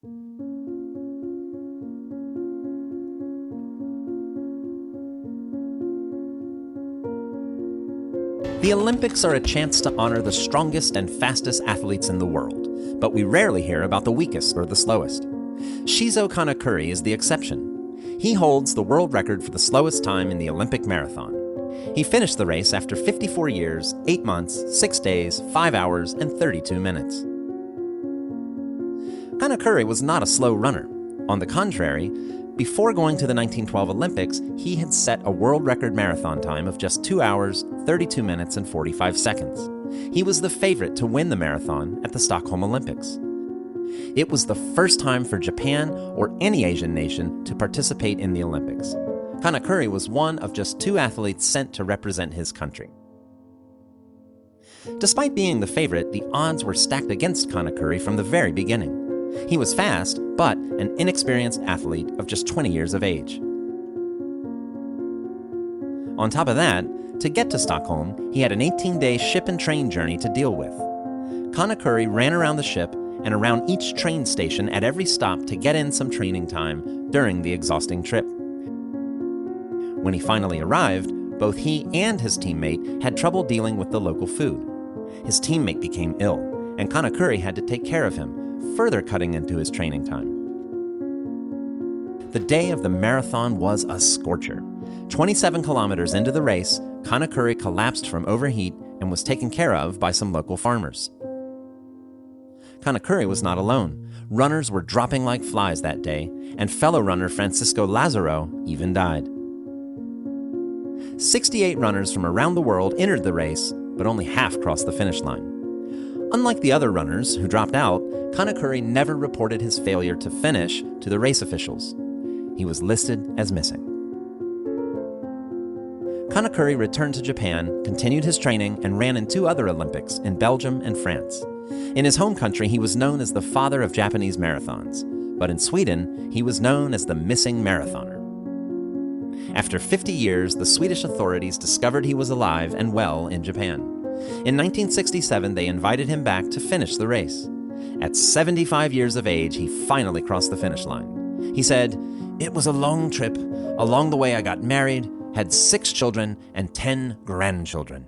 The Olympics are a chance to honor the strongest and fastest athletes in the world, but we rarely hear about the weakest or the slowest. Shizo Kanekuri is the exception. He holds the world record for the slowest time in the Olympic marathon. He finished the race after 54 years, 8 months, 6 days, 5 hours, and 32 minutes. Kanekuri was not a slow runner. On the contrary, before going to the 1912 Olympics, he had set a world record marathon time of just 2 hours, 32 minutes, and 45 seconds. He was the favorite to win the marathon at the Stockholm Olympics. It was the first time for Japan or any Asian nation to participate in the Olympics. Kanekuri was one of just 2 athletes sent to represent his country. Despite being the favorite, the odds were stacked against Kanekuri from the very beginning. He was fast, but an inexperienced athlete of just 20 years of age. On top of that, to get to Stockholm, he had an 18-day ship and train journey to deal with. Kanekuri ran around the ship and around each train station at every stop to get in some training time during the exhausting trip. When he finally arrived, both he and his teammate had trouble dealing with the local food. His teammate became ill, and Kanekuri had to take care of him, further cutting into his training time. The day of the marathon was a scorcher. 27 kilometers into the race, Kanekuri collapsed from overheat and was taken care of by some local farmers. Kanekuri was not alone. Runners were dropping like flies that day, and fellow runner Francisco Lazaro even died. 68 runners from around the world entered the race, but only half crossed the finish line. Unlike the other runners who dropped out, Kanekuri never reported his failure to finish to the race officials. He was listed as missing. Kanekuri returned to Japan, continued his training, and ran in 2 other Olympics in Belgium and France. In his home country, he was known as the father of Japanese marathons, but in Sweden, he was known as the missing marathoner. After 50 years, the Swedish authorities discovered he was alive and well in Japan. In 1967, they invited him back to finish the race. At 75 years of age, he finally crossed the finish line. He said, "It was a long trip. Along the way, I got married, had 6 children, and 10 grandchildren."